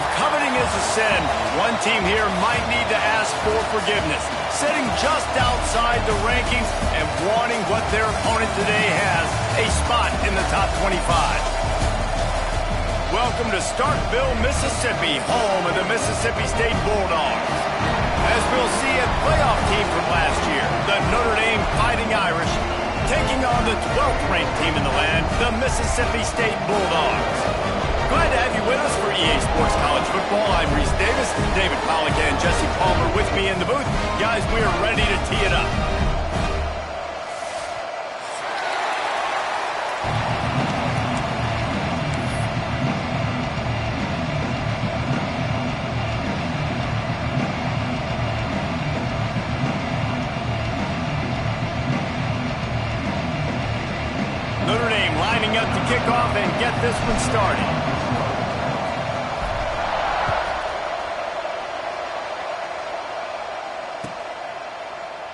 If coveting is a sin, one team here might need to ask for forgiveness, sitting just outside the rankings and wanting what their opponent today has, a spot in the top 25. Welcome to Starkville, Mississippi, home of the Mississippi State Bulldogs. As we'll see, a playoff team from last year, the Notre Dame Fighting Irish, taking on the 12th ranked team in the land, the Mississippi State Bulldogs. Glad to have you with us for EA Sports College Football. I'm Reese Davis, David Pollack and Jesse Palmer with me in the booth. Guys, we are ready to tee it up. Notre Dame lining up to kick off and get this one started.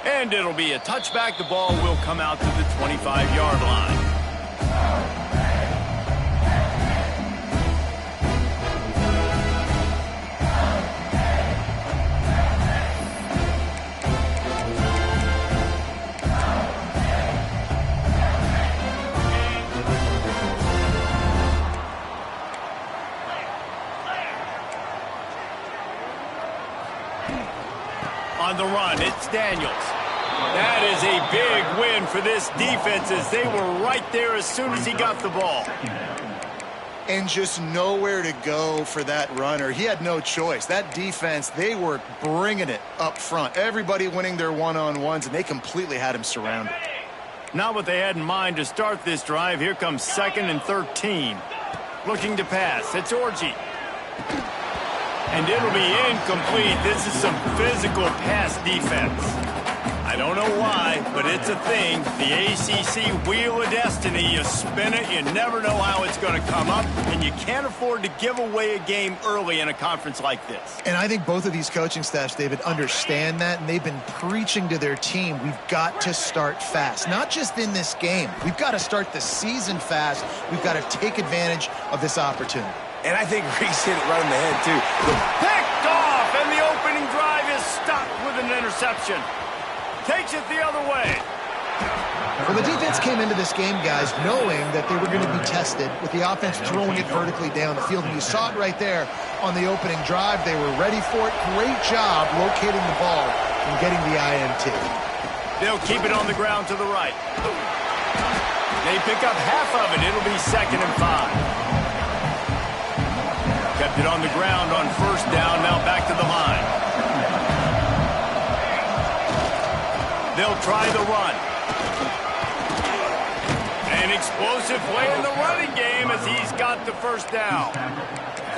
And it'll be a touchback. The ball will come out to the 25-yard line. On the run, it's Daniels. That is a big win for this defense as they were right there as soon as he got the ball. And just nowhere to go for that runner. He had no choice. That defense, they were bringing it up front. Everybody winning their one-on-ones, and they completely had him surrounded. Not what they had in mind to start this drive. Here comes 2nd and 13. Looking to pass. It's Orji. And it'll be incomplete. This is some physical pass defense. I don't know why, but it's a thing. The ACC Wheel of Destiny, you spin it, you never know how it's going to come up, and you can't afford to give away a game early in a conference like this. And I think both of these coaching staffs, David, understand that, and they've been preaching to their team, we've got to start fast. Not just in this game. We've got to start the season fast. We've got to take advantage of this opportunity. And I think Reese hit it right in the head, too. Picked off, and the opening drive is stopped with an interception. Takes it the other way. Well, the defense came into this game, guys, knowing that they were going to be tested with the offense throwing it vertically down the field. And you saw it right there on the opening drive. They were ready for it. Great job locating the ball and getting the INT. They'll keep it on the ground to the right. They pick up half of it. It'll be 2nd and 5. Kept it on the ground on 1st down. Now back to the line. They'll try the run. An explosive play in the running game as he's got the 1st down.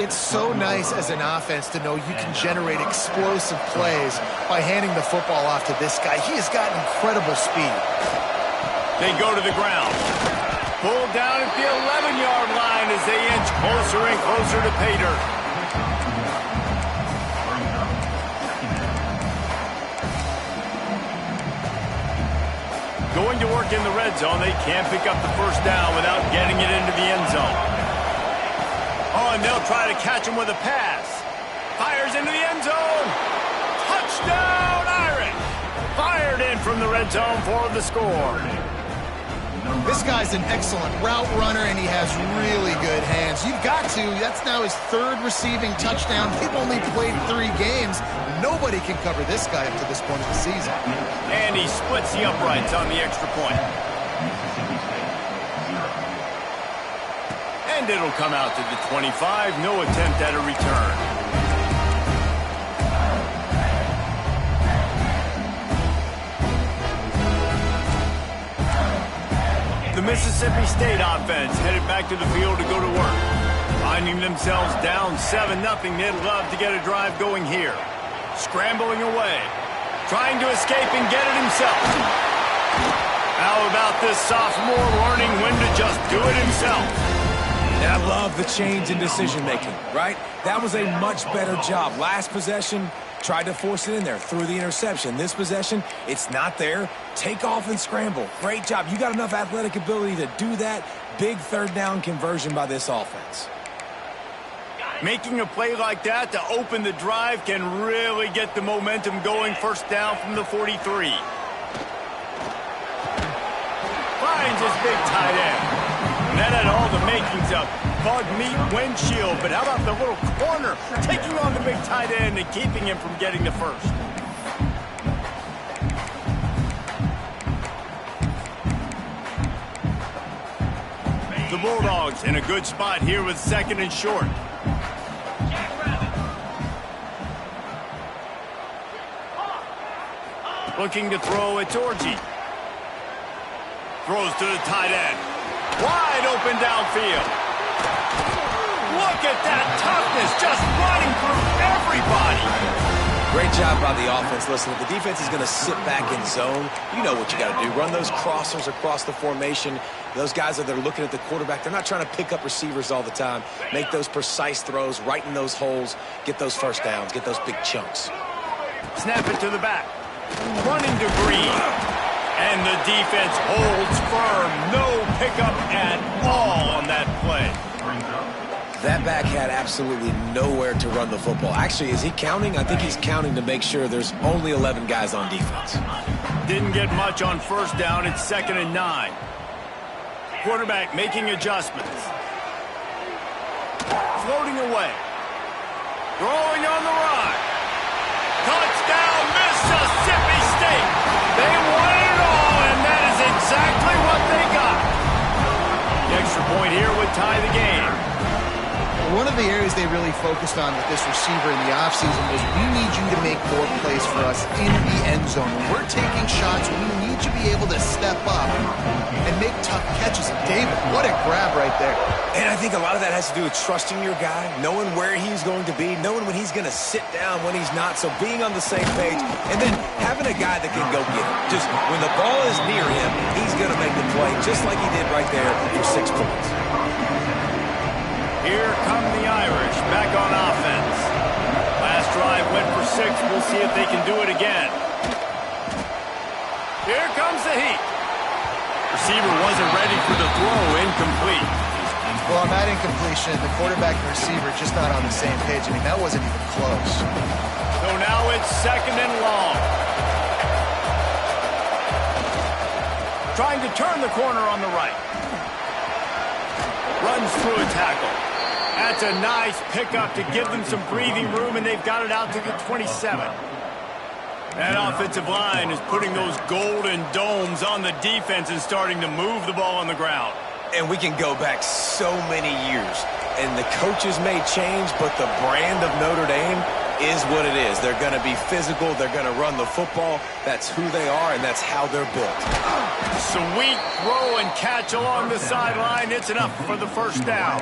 It's so nice as an offense to know you can generate explosive plays by handing the football off to this guy. He has got incredible speed. They go to the ground. Pulled down at the 11-yard line as they inch closer and closer to pay dirt. Going to work in the red zone. They can't pick up the 1st down without getting it into the end zone. Oh, and they'll try to catch him with a pass. Fires into the end zone. Touchdown, Irish. Fired in from the red zone for the score. This guy's an excellent route runner, and he has really good hands. You've got to. That's now his 3rd receiving touchdown. They've only played 3 games. Nobody can cover this guy up to this point of the season. And he splits the uprights on the extra point. And it'll come out to the 25. No attempt at a return. The Mississippi State offense headed back to the field to go to work. Finding themselves down 7-0, they'd love to get a drive going here. Scrambling away. Trying to escape and get it himself. How about this sophomore learning when to just do it himself? And I love the change in decision-making, right? That was a much better job. Last possession, tried to force it in there, threw the interception. This possession, it's not there. Take off and scramble. Great job. You got enough athletic ability to do that. Big 3rd down conversion by this offense. Making a play like that to open the drive can really get the momentum going. First down from the 43. Finds his big tight end. And that had all the makings of bug meat windshield. But how about the little corner taking on the big tight end and keeping him from getting the first? The Bulldogs in a good spot here with second and short. Looking to throw, it's Orji. Throws to the tight end. Wide open downfield. Look at that toughness, just running through everybody. Great job by the offense. Listen, if the defense is going to sit back in zone, you know what you got to do. Run those crossers across the formation. Those guys that are looking at the quarterback, they're not trying to pick up receivers all the time. Make those precise throws right in those holes. Get those first downs. Get those big chunks. Snap it to the back. Running to Green. And the defense holds firm. No pickup at all on that play. That back had absolutely nowhere to run the football. Actually, is he counting? I think he's counting to make sure there's only 11 guys on defense. Didn't get much on first down. It's 2nd and 9. Quarterback making adjustments. Floating away. Throwing on the run. Touchdown, Mississippi State. They won it all, and that is exactly what they got. The extra point here would tie the game. One of the areas they really focused on with this receiver in the offseason was we need you to make more plays for us in the end zone. When we're taking shots, we need you to be able to step up and make tough catches. And David, what a grab right there. And I think a lot of that has to do with trusting your guy, knowing where he's going to be, knowing when he's going to sit down, when he's not. So being on the same page, and then having a guy that can go get it. Just when the ball is near him, he's going to make the play, just like he did right there for 6 points. Here come the Irish back on offense. Last drive went for 6. We'll see if they can do it again. Here comes the heat. Receiver wasn't ready for the throw. Incomplete. Well, on that incompletion, the quarterback and receiver just not on the same page. I mean, that wasn't even close. So now it's 2nd and long. Trying to turn the corner on the right. Runs through a tackle. That's a nice pickup to give them some breathing room, and they've got it out to the 27. That offensive line is putting those golden domes on the defense and starting to move the ball on the ground. And we can go back so many years, and the coaches may change, but the brand of Notre Dame is what it is. They're going to be physical. They're going to run the football. That's who they are, and that's how they're built. Sweet throw and catch along the sideline. It's enough for the first down.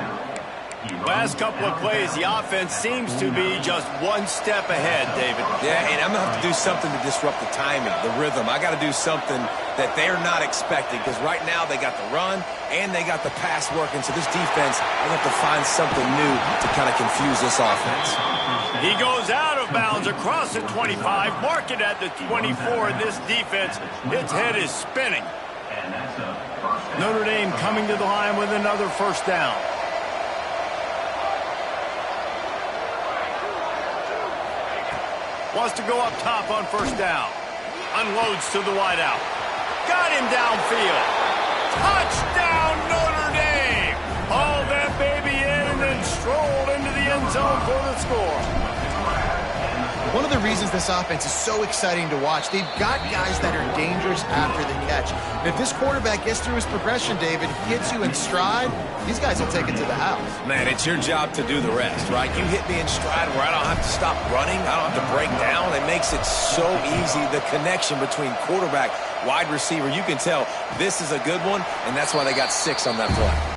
Last couple of plays, the offense seems to be just one step ahead, David. Yeah, and I'm going to have to do something to disrupt the timing, the rhythm. I got to do something that they're not expecting, because right now they got the run and they got the pass working. So this defense, they have to find something new to kind of confuse this offense. He goes out of bounds across the 25, mark it at the 24, and this defense, its head is spinning. Notre Dame coming to the line with another first down. Wants to go up top on first down. Unloads to the wideout. Got him downfield. Touchdown, Notre Dame! Hauled that baby in and then strolled into the end zone for the score. One of the reasons this offense is so exciting to watch, they've got guys that are dangerous after the catch. And if this quarterback gets through his progression, David, gets you in stride, these guys will take it to the house. Man, it's your job to do the rest, right? You hit me in stride where I don't have to stop running. I don't have to break down. It makes it so easy. The connection between quarterback, wide receiver, you can tell this is a good one, and that's why they got 6 on that play.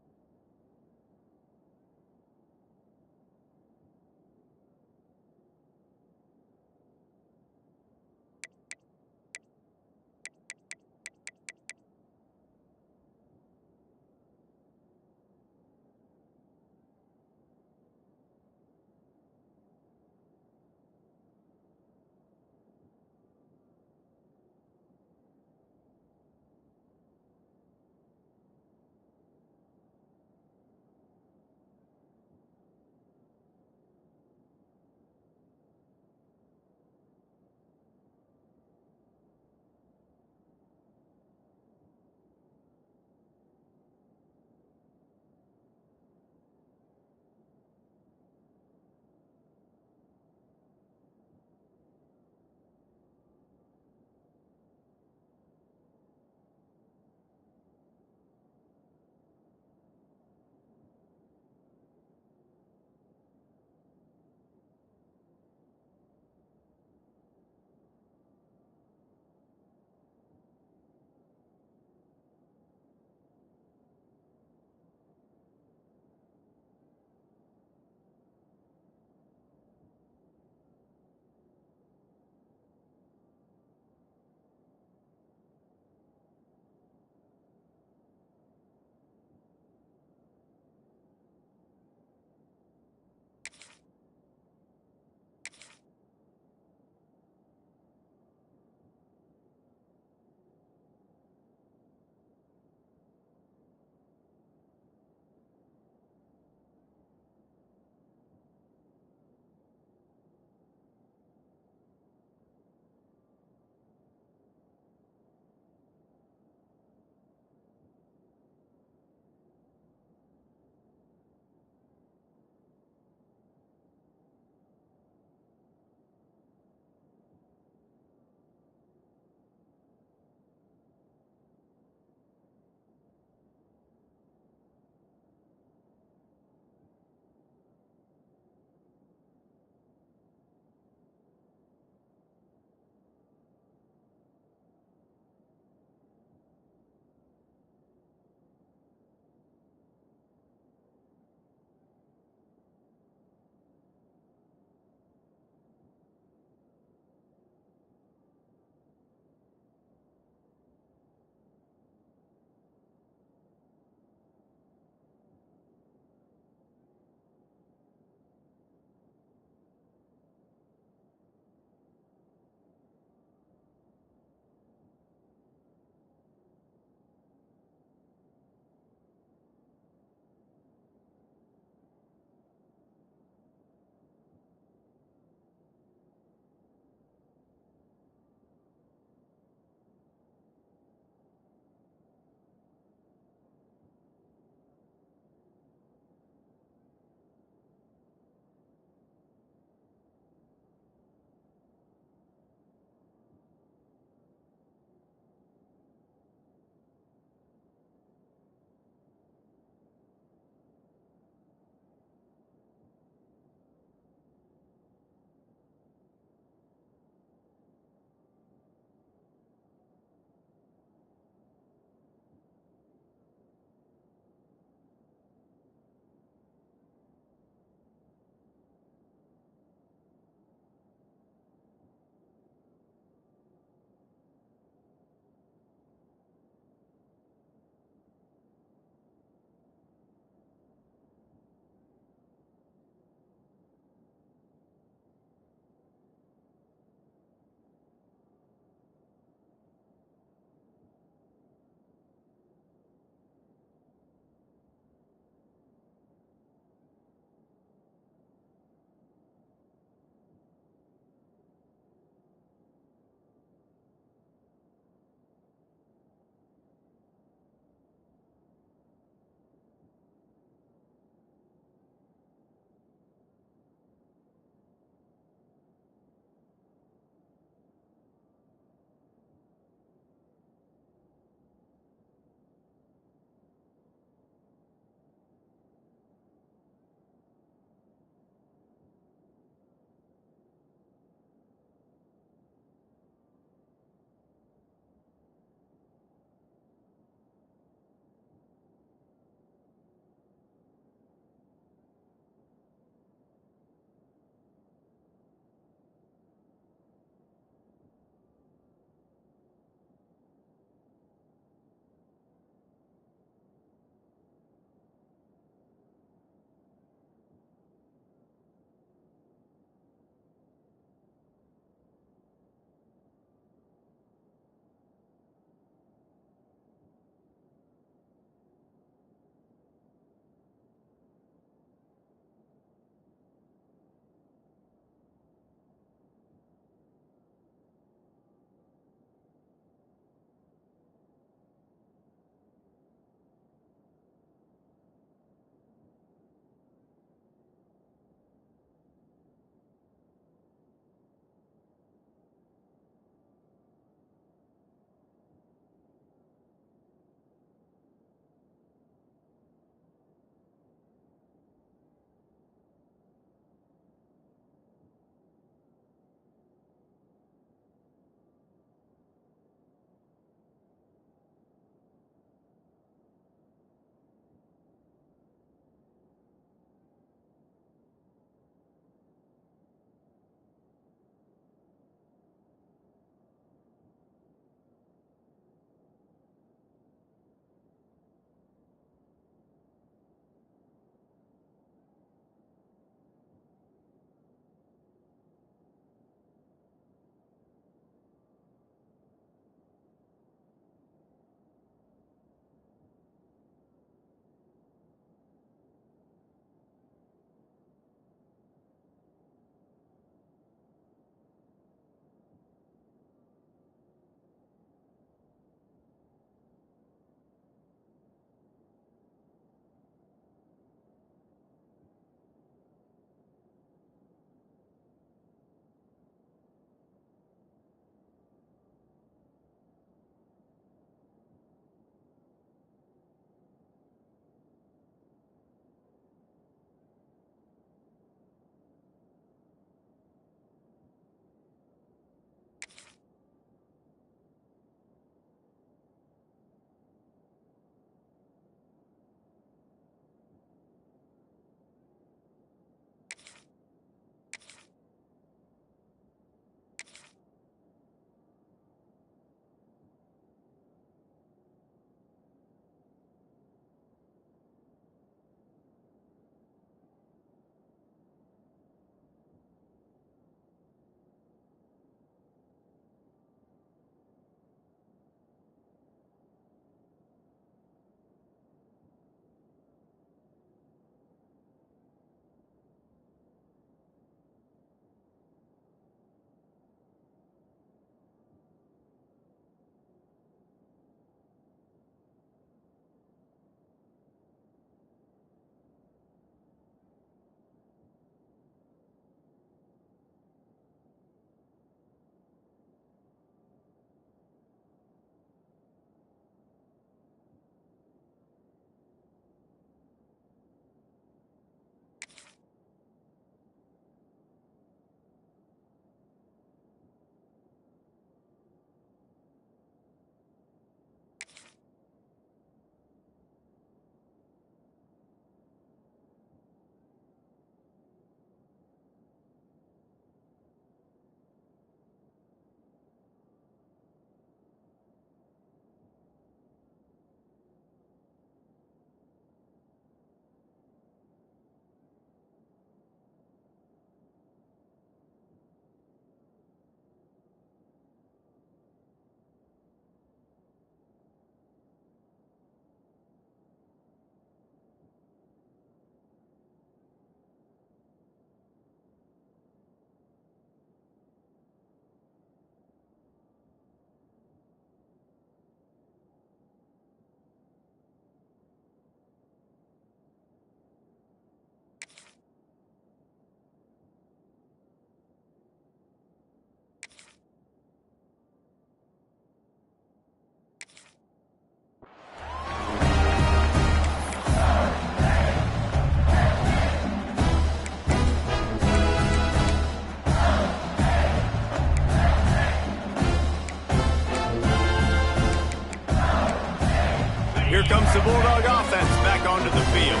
comes the Bulldog offense back onto the field.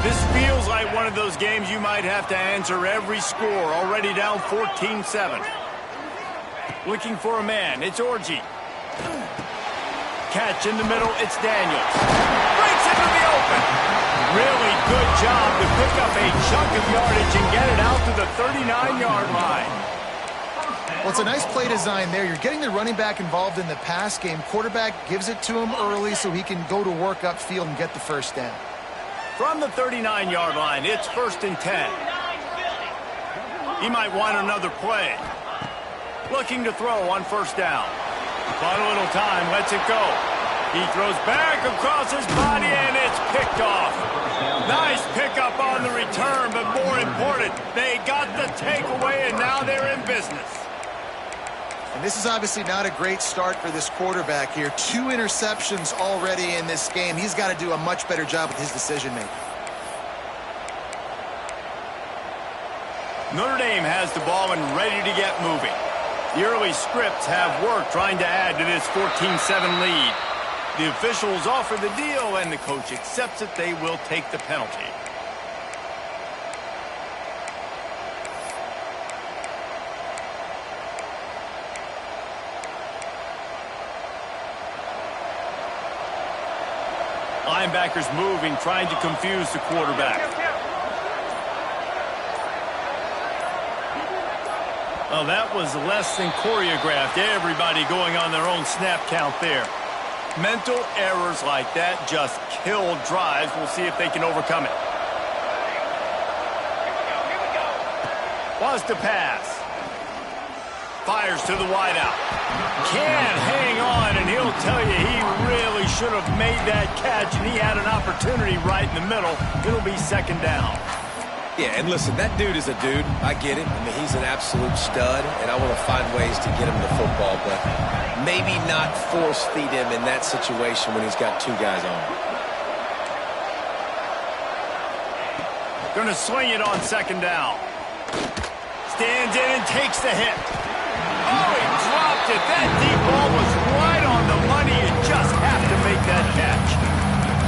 This feels like one of those games you might have to answer every score, already down 14-7. Looking for a man, it's Orji. Catch in the middle, it's Daniels. Breaks into the open. Really good job to pick up a chunk of yardage and get it out to the 39-yard line. Well, it's a nice play design there. You're getting the running back involved in the pass game. Quarterback gives it to him early so he can go to work upfield and get the first down. From the 39-yard line, it's 1st and 10. He might want another play. Looking to throw on 1st down. But a little time, lets it go. He throws back across his body, and it's picked off. Nice pickup on the return, but more important, they got the takeaway, and now they're in business. And this is obviously not a great start for this quarterback here. 2 interceptions already in this game. He's got to do a much better job with his decision-making. Notre Dame has the ball and ready to get moving. The early scripts have worked trying to add to this 14-7 lead. The officials offer the deal, and the coach accepts it. They will take the penalty. Linebackers moving, trying to confuse the quarterback. Oh, that was less than choreographed. Everybody going on their own snap count there. Mental errors like that just kill drives. We'll see if they can overcome it. Wants to pass. Fires to the wideout. Can't hang on, and he'll tell you he really should have made that catch, and he had an opportunity right in the middle. It'll be 2nd down. Yeah, and listen, that dude is a dude. I get it. I mean, he's an absolute stud, and I want to find ways to get him the football, but maybe not force feed him in that situation when he's got 2 guys on him. Gonna swing it on 2nd down. Stands in and takes the hit. Oh, he dropped it. That deep ball was right on the money. You just have to make that catch.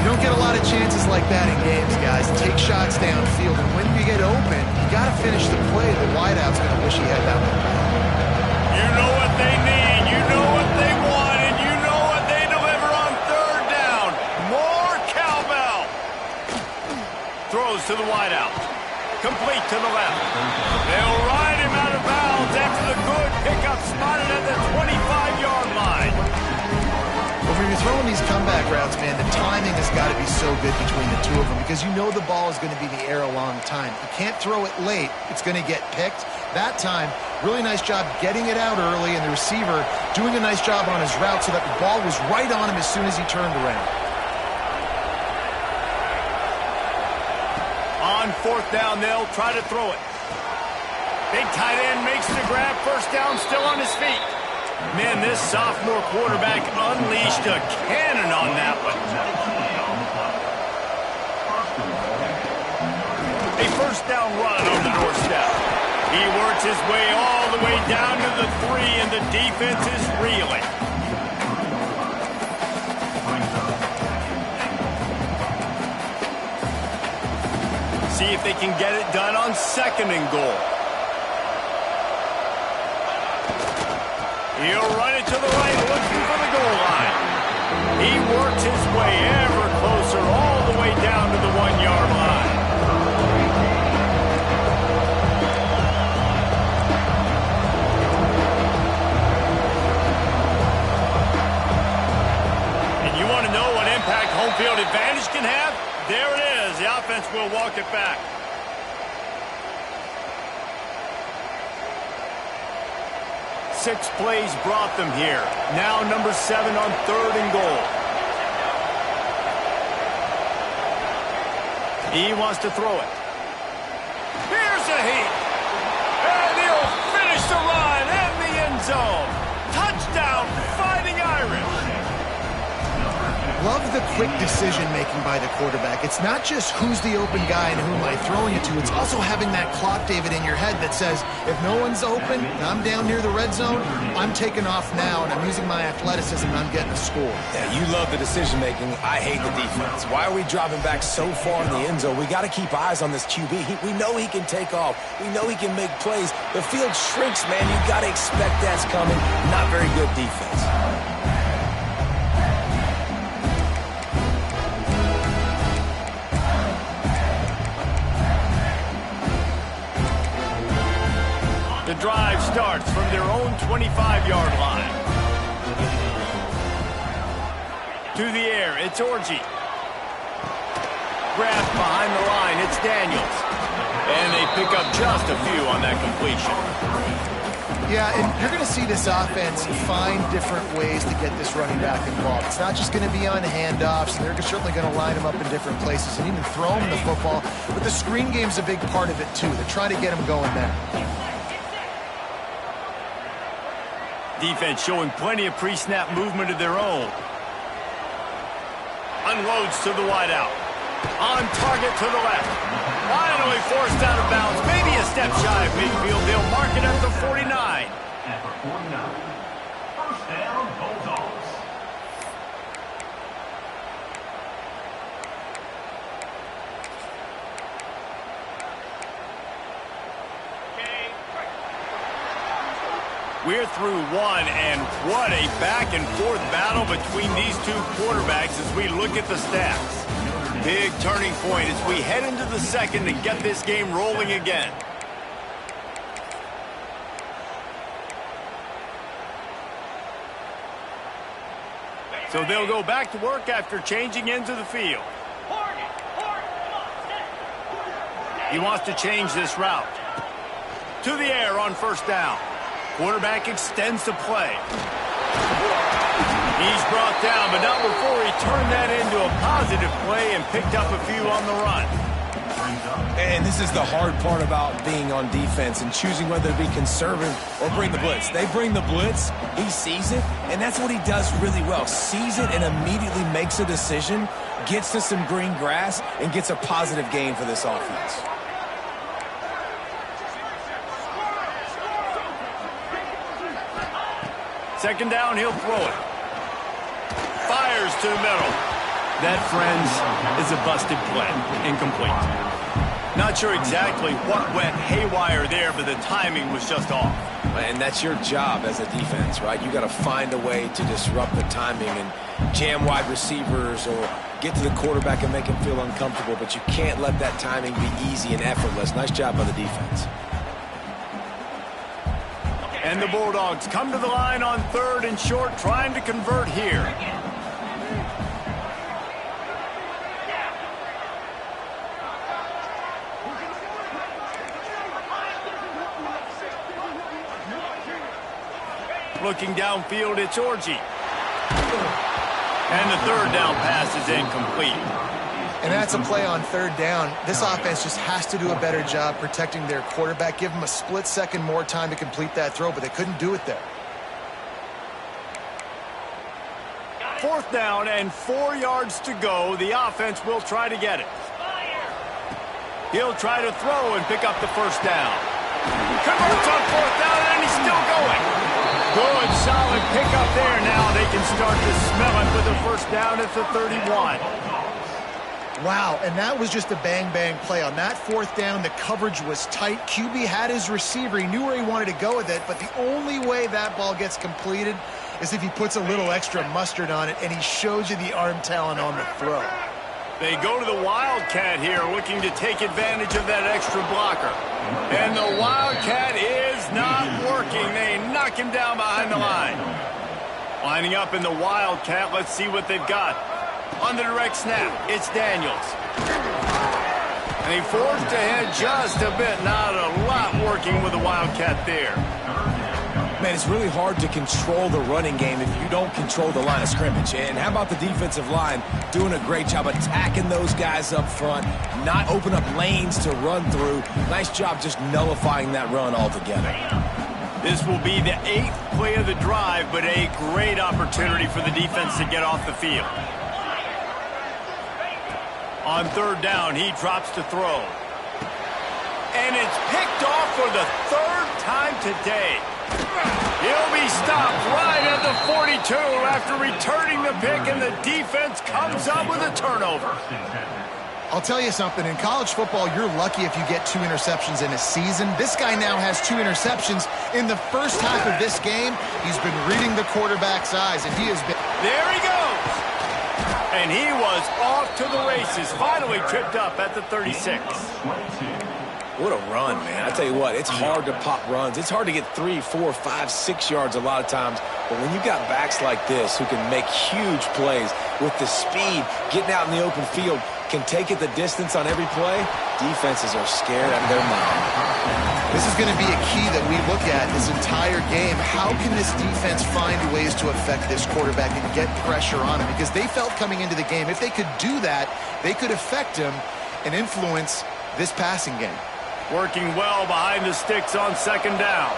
You don't get a lot of chances like that in games, guys. Take shots downfield, and when you get open, you got to finish the play. The wideout's going to wish he had that one. You know what they need. You know what they want, and you know what they deliver on 3rd down. More cowbell. Throws to the wideout. Complete to the left. They'll ride him out of bounds after the good pickup spotted at the 25-yard line. Well, when you're throwing these comeback routes, man, the timing has got to be so good between the 2 of them because you know the ball is going to be in the air a long time. You can't throw it late. It's going to get picked. That time, really nice job getting it out early, and the receiver doing a nice job on his route so that the ball was right on him as soon as he turned around. On 4th down, they'll try to throw it. Big tight end makes the grab. 1st down, still on his feet. Man, this sophomore quarterback unleashed a cannon on that one. A 1st down run on the doorstep. He works his way all the way down to the 3, and the defense is reeling. See if they can get it done on 2nd and goal. He'll run it to the right, looking for the goal line. He works his way ever closer, all the way down to the 1-yard line. And you want to know what impact home field advantage can have? There it is. The offense will walk it back. Six plays brought them here. Now number 7 on 3rd and goal. He wants to throw it. Here's a heat. And he'll finish the run in the end zone. Touchdown, Fighting Irish. love the quick decision-making by the quarterback. It's not just who's the open guy and who am I throwing it to. It's also having that clock, David, in your head that says, if no one's open and I'm down near the red zone, I'm taking off now, and I'm using my athleticism, and I'm getting a score. Yeah, you love the decision-making. I hate the defense. Why are we dropping back so far in the end zone? We got to keep eyes on this QB. We know he can take off. We know he can make plays. The field shrinks, man. You got to expect that's coming. Not very good defense. The drive starts from their own 25-yard line. To the air, it's Orji. Grabbed behind the line, it's Daniels. And they pick up just a few on that completion. Yeah, and you're going to see this offense find different ways to get this running back involved. It's not just going to be on handoffs, and they're certainly going to line him up in different places and even throw him the football. But the screen game's a big part of it, too. They're trying to get him going there. Defense showing plenty of pre-snap movement of their own. Unloads to the wideout. On target to the left. Finally forced out of bounds. Maybe a step shy of midfield. They'll mark it at the 49. At the 49. First down, Bulldogs. We're through one, and what a back-and-forth battle between these two quarterbacks as we look at the stats. Big turning point as we head into the second and get this game rolling again. So they'll go back to work after changing into the field. He wants to change this route. To the air on first down. Quarterback extends the play. He's brought down, but not before he turned that into a positive play and picked up a few on the run. And this is the hard part about being on defense and choosing whether to be conservative or bring the blitz. They bring the blitz, he sees it, and that's what he does really well. Sees it and immediately makes a decision, gets to some green grass, and gets a positive gain for this offense. Second down, he'll throw it. Fires to the middle. That, friends, is a busted play. Incomplete. Not sure exactly what went haywire there, but the timing was just off. And that's your job as a defense, right? You got to find a way to disrupt the timing and jam wide receivers or get to the quarterback and make him feel uncomfortable, but you can't let that timing be easy and effortless. Nice job by the defense. And the Bulldogs come to the line on third and short, trying to convert here. Looking downfield, it's Orji. And the third down pass is incomplete. And that's a play on third down. This offense just has to do a better job protecting their quarterback. Give them a split second more time to complete that throw, but they couldn't do it there. Fourth down and 4 yards to go. The offense will try to get it. He'll try to throw and pick up the first down. Converts on fourth down, and he's still going. Good, solid pickup there. Now they can start to smell it with a first down at the 31. Wow, and that was just a bang-bang play. On that fourth down, the coverage was tight. QB had his receiver. He knew where he wanted to go with it, but the only way that ball gets completed is if he puts a little extra mustard on it, and he shows you the arm talent on the throw. They go to the Wildcat here, looking to take advantage of that extra blocker. And the Wildcat is not working. They knock him down behind the line. Lining up in the Wildcat, let's see what they've got. On the direct snap, it's Daniels. And he forced ahead just a bit. Not a lot working with the Wildcat there. Man, it's really hard to control the running game if you don't control the line of scrimmage. And how about the defensive line doing a great job attacking those guys up front, not open up lanes to run through. Nice job just nullifying that run altogether. This will be the 8th play of the drive, but a great opportunity for the defense to get off the field. On third down, he drops to throw. And it's picked off for the third time today. He'll be stopped right at the 42 after returning the pick, and the defense comes up with a turnover. I'll tell you something. In college football, you're lucky if you get 2 interceptions in a season. This guy now has 2 interceptions. In the first half of this game, he's been reading the quarterback's eyes, and he has been... There he goes. And he was off to the races, finally tripped up at the 36. What a run, man. I tell you what, it's hard to pop runs. It's hard to get 3, 4, 5, 6 yards a lot of times. But when you got backs like this who can make huge plays with the speed, getting out in the open field, can take it the distance on every play, defenses are scared out of their mind. This is going to be a key that we look at this entire game. How can this defense find ways to affect this quarterback and get pressure on him? Because they felt coming into the game, if they could do that, they could affect him and influence this passing game. Working well behind the sticks on second down.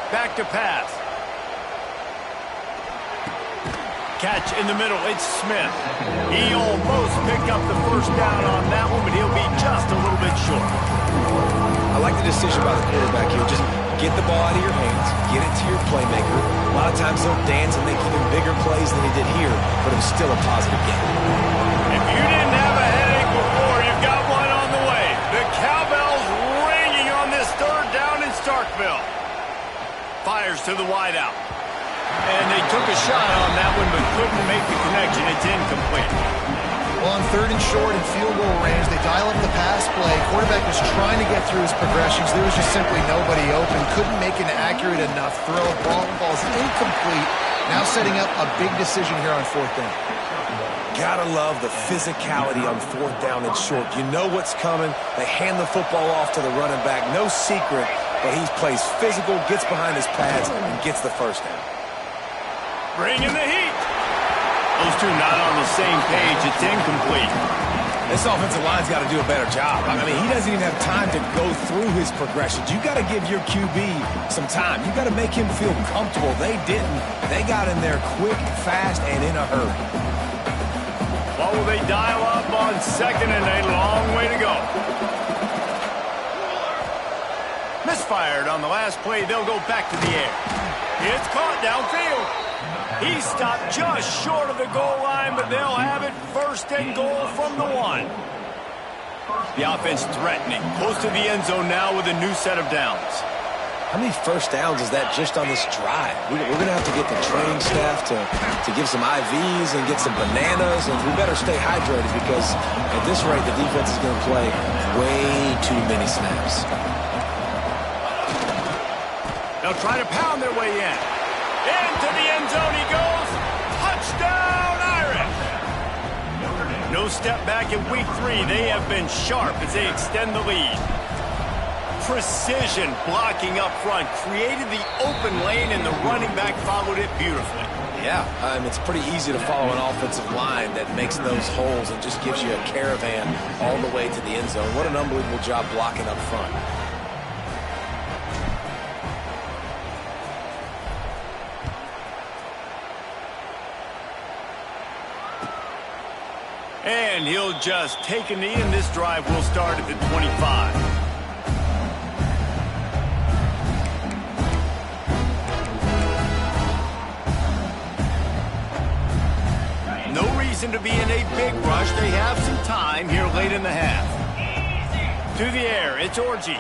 Back to pass. Catch in the middle, it's Smith. He almost picked up the first down on that one, but he'll be just a little bit short. I like the decision by the quarterback here. Just get the ball out of your hands, get it to your playmaker. A lot of times he'll dance and make even bigger plays than he did here, but it was still a positive game. If you didn't have a headache before, you've got one on the way. The cowbell's ringing on this third down in Starkville. Fires to the wideout. And they took a shot on that one, but couldn't make the connection. It's incomplete. Well, on third and short and field goal range, they dial up the pass play. Quarterback was trying to get through his progressions. There was just simply nobody open. Couldn't make an accurate enough throw. Ball's incomplete. Now setting up a big decision here on fourth down. Gotta love the physicality on fourth down and short. You know what's coming. They hand the football off to the running back. No secret, but he plays physical, gets behind his pads, and gets the first down. Bringing the heat. Those two not on the same page. It's incomplete. This offensive line's got to do a better job. I mean, he doesn't even have time to go through his progressions. You got to give your QB some time. You got to make him feel comfortable. They didn't. They got in there quick, fast, and in a hurry. What will they dial up on second, and a long way to go? Misfired on the last play. They'll go back to the air. It's caught downfield. He stopped just short of the goal line, but they'll have it first and goal from the 1. The offense threatening. Close to the end zone now with a new set of downs. How many first downs is that just on this drive? We're going to have to get the training staff to give some IVs and get some bananas, and we better stay hydrated because at this rate, the defense is going to play way too many snaps. They'll try to pound their way in. Into the end zone he goes. Touchdown, Irish! No step back in week 3. They have been sharp as they extend the lead. Precision blocking up front. Created the open lane, and the running back followed it beautifully. Yeah, it's pretty easy to follow an offensive line that makes those holes and just gives you a caravan all the way to the end zone. What an unbelievable job blocking up front. And he'll just take a knee, and this drive will start at the 25. No reason to be in a big rush. They have some time here late in the half. To the air, it's Orji.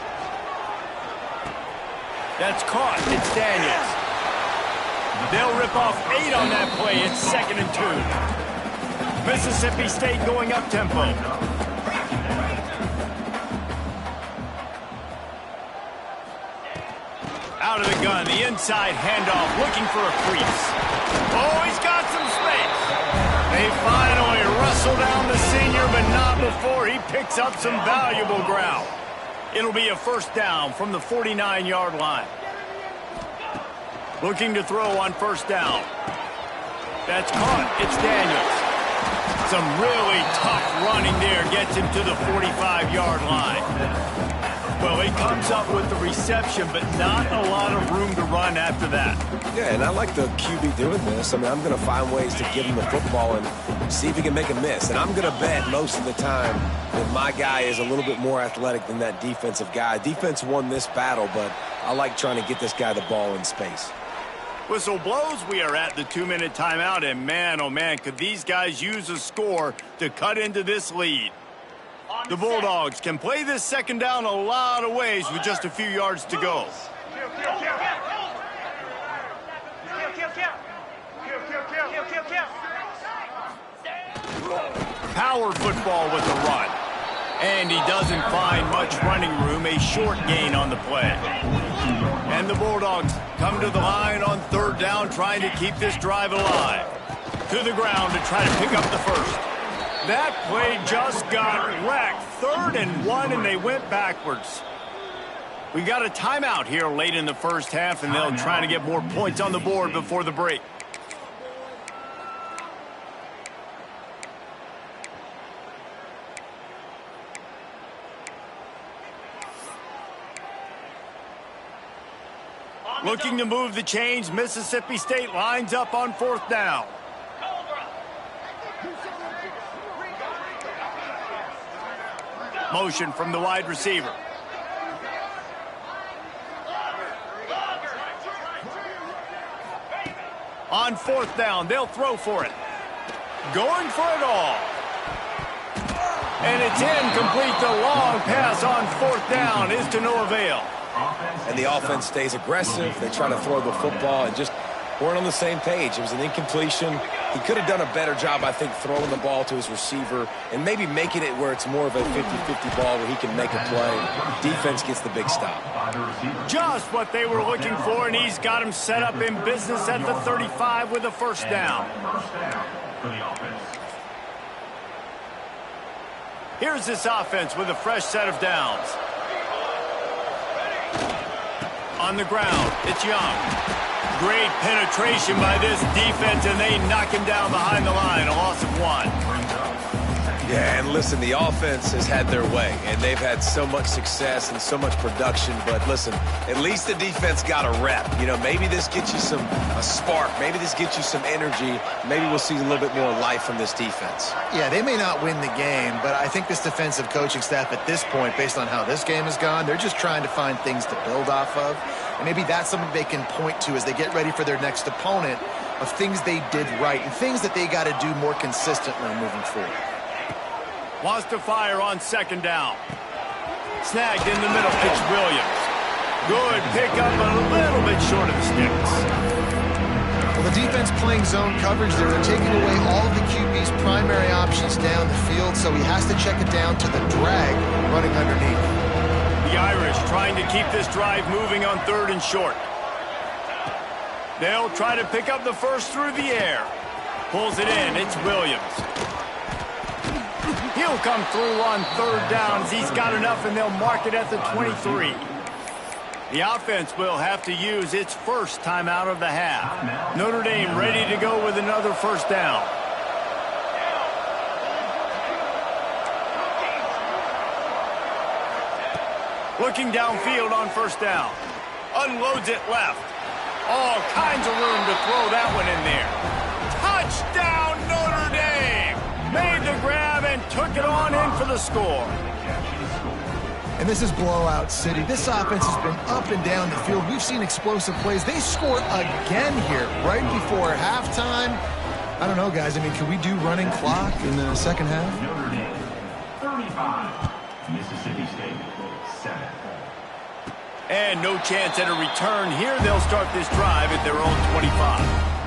That's caught. It's Daniels. They'll rip off 8 on that play. It's 2nd and 2. Mississippi State going up tempo. Out of the gun, the inside handoff, looking for a crease. Oh, he's got some space. They finally wrestle down the senior, but not before he picks up some valuable ground. It'll be a first down from the 49-yard line. Looking to throw on first down. That's caught. It's Daniels. Some really tough running there gets him to the 45-yard line. Well, he comes up with the reception, but not a lot of room to run after that. Yeah, and I like the QB doing this. I mean, I'm going to find ways to give him the football and see if he can make a miss. And I'm going to bet most of the time that my guy is a little bit more athletic than that defensive guy. Defense won this battle, but I like trying to get this guy the ball in space. Whistle blows, we are at the 2-minute timeout, and man, oh man, could these guys use a score to cut into this lead. The Bulldogs can play this second down a lot of ways with just a few yards to go. Power football with the run. And he doesn't find much running room, a short gain on the play. And the Bulldogs come to the line on third down, trying to keep this drive alive. To the ground to try to pick up the first. That play just got wrecked. 3rd and 1, and they went backwards. We got a timeout here late in the first half, and they'll try to get more points on the board before the break. Looking to move the chains, Mississippi State lines up on 4th down. Motion from the wide receiver. On 4th down, they'll throw for it. Going for it all. And it's incomplete. The long pass on 4th down is to no avail. And the offense stays aggressive. They try to throw the football and just weren't on the same page. It was an incompletion. He could have done a better job, I think, throwing the ball to his receiver and maybe making it where it's more of a 50-50 ball where he can make a play. Defense gets the big stop. Just what they were looking for, and he's got him set up in business at the 35 with a first down. Here's this offense with a fresh set of downs. On the ground, it's Young. Great penetration by this defense, and they knock him down behind the line, a loss of 1. Yeah, and listen, the offense has had their way, and they've had so much success and so much production. But listen, at least the defense got a rep. You know, maybe this gets you a spark. Maybe this gets you some energy. Maybe we'll see a little bit more life from this defense. Yeah, they may not win the game, but I think this defensive coaching staff at this point, based on how this game has gone, they're just trying to find things to build off of. And maybe that's something they can point to as they get ready for their next opponent, of things they did right and things that they got to do more consistently moving forward. Wants to fire on 2nd down. Snagged in the middle. It's Williams. Good pickup, but a little bit short of the sticks. Well, the defense playing zone coverage, they're taking away all of the QB's primary options down the field, so he has to check it down to the drag running underneath. The Irish trying to keep this drive moving on 3rd and short. They'll try to pick up the first through the air. Pulls it in. It's Williams. He'll come through on 3rd down as he's got enough, and they'll mark it at the 23. The offense will have to use its first timeout of the half. Notre Dame ready to go with another first down. Looking downfield on 1st down. Unloads it left. All kinds of room to throw that one in there. Touchdown, Notre Dame! Made the grab and took it on in for the score. And this is blowout city. This offense has been up and down the field. We've seen explosive plays. They scored again here right before halftime. I don't know, guys. I mean, can we do running clock in the second half? Notre Dame, 35. Mississippi State, 7. And no chance at a return here. They'll start this drive at their own 25.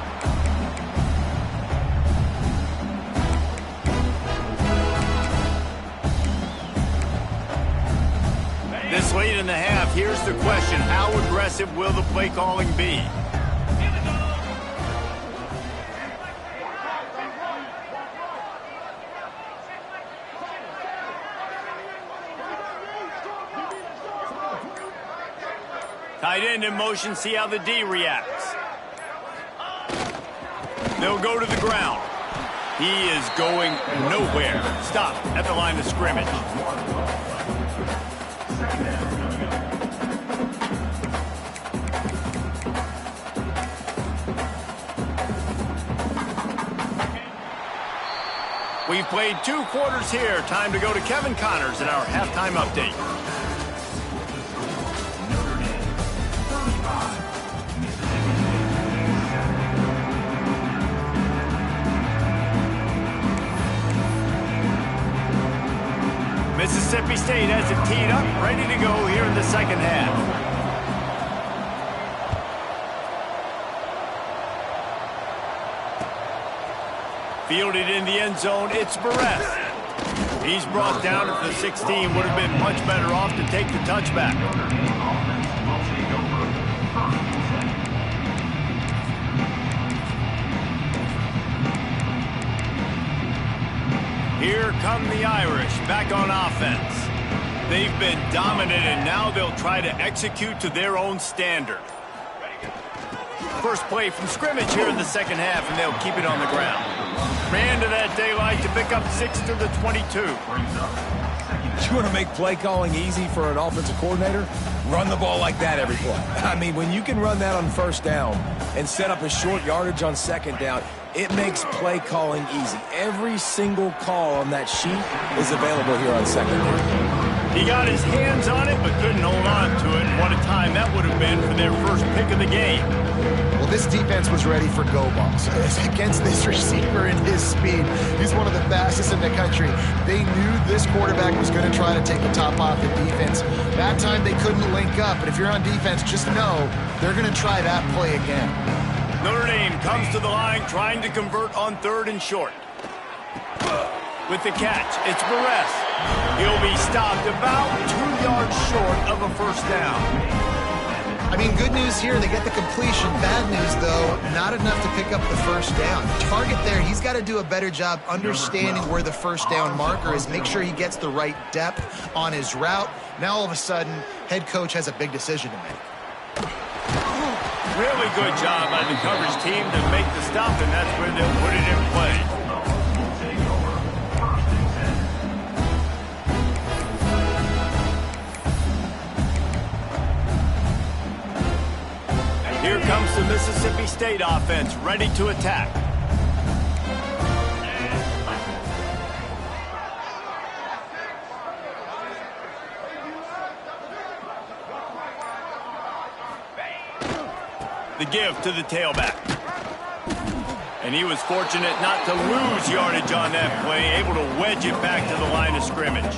This late in the half, here's the question. How aggressive will the play calling be? Tight end in motion, see how the D reacts. They'll go to the ground. He is going nowhere. Stop at the line of scrimmage. We've played 2 quarters here. Time to go to Kevin Connors in our halftime update. Mississippi State has it teed up, ready to go here in the second half. Fielded in the end zone, it's Barrett. He's brought down at the 16. Would have been much better off to take the touchback. Here come the Irish, back on offense. They've been dominant, and now they'll try to execute to their own standard. First play from scrimmage here in the second half, and they'll keep it on the ground. Ran to that daylight to pick up 6 to the 22. You want to make play calling easy for an offensive coordinator? Run the ball like that every play. I mean, when you can run that on first down and set up a short yardage on second down, it makes play calling easy. Every single call on that sheet is available here on second down. He got his hands on it, but couldn't hold on to it. What a time that would have been for their first pick of the game. Well, this defense was ready for go balls. Against this receiver and his speed, he's one of the fastest in the country. They knew this quarterback was going to try to take the top off the defense. That time they couldn't link up, but if you're on defense, just know they're going to try that play again. Notre Dame comes to the line trying to convert on 3rd and short. With the catch, it's Barrett. He'll be stopped about 2 yards short of a first down. I mean, good news here, they get the completion. Bad news, though, not enough to pick up the first down. Target there, he's got to do a better job understanding where the first down marker is, make sure he gets the right depth on his route. Now, all of a sudden, head coach has a big decision to make. Really good job by the coverage team to make the stop, and that's where they'll put it in play. Here comes the Mississippi State offense, ready to attack. The give to the tailback. And he was fortunate not to lose yardage on that play, able to wedge it back to the line of scrimmage.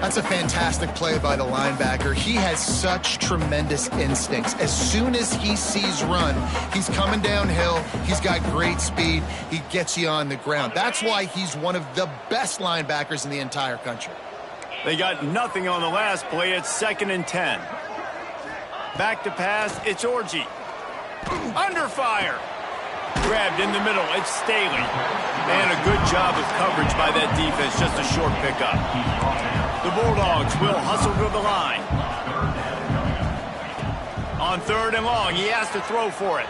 That's a fantastic play by the linebacker. He has such tremendous instincts. As soon as he sees run, he's coming downhill. He's got great speed. He gets you on the ground. That's why he's one of the best linebackers in the entire country. They got nothing on the last play. It's 2nd and 10. Back to pass, it's Orji. Under fire. Grabbed in the middle, it's Staley. And a good job of coverage by that defense, just a short pickup. The Bulldogs will hustle to the line. On 3rd and long, he has to throw for it.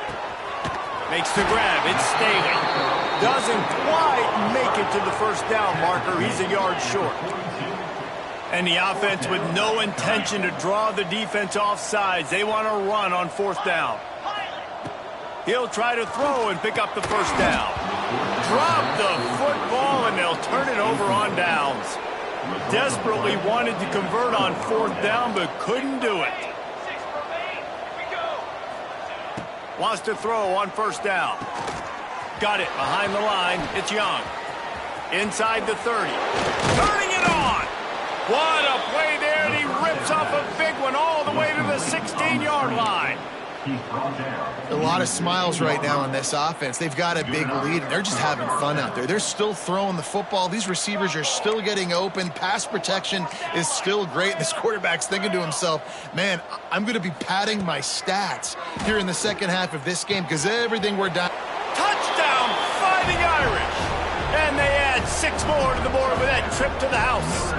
Makes the grab, it's Staley. Doesn't quite make it to the first down marker, he's a yard short. And the offense with no intention to draw the defense off sides. They want to run on 4th down. He'll try to throw and pick up the first down. Drop the football, and they'll turn it over on downs. Desperately wanted to convert on 4th down, but couldn't do it. Wants to throw on 1st down. Got it behind the line. It's Young. Inside the 30. Turning it on. What a play there, and he rips off a big one all the way to the 16-yard line. A lot of smiles right now on this offense. They've got a big lead, and they're just having fun out there. They're still throwing the football. These receivers are still getting open. Pass protection is still great. This quarterback's thinking to himself, man, I'm going to be padding my stats here in the second half of this game because everything we're done. Touchdown, Fighting Irish. And they add 6 more to the board with that trip to the house.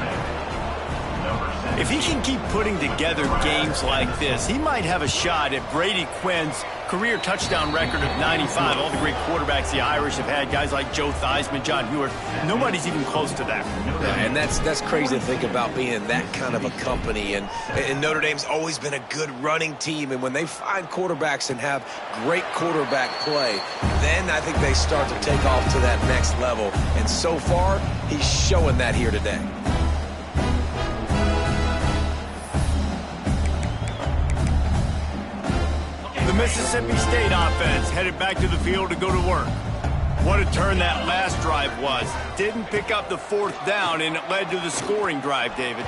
If he can keep putting together games like this, he might have a shot at Brady Quinn's career touchdown record of 95. All the great quarterbacks the Irish have had, guys like Joe Theismann, John Hewitt, nobody's even close to that. Yeah, and that's crazy to think about being that kind of a company. And Notre Dame's always been a good running team. And when they find quarterbacks and have great quarterback play, then I think they start to take off to that next level. And so far, he's showing that here today. The Mississippi State offense headed back to the field to go to work. What a turn that last drive was. Didn't pick up the fourth down, and it led to the scoring drive, David.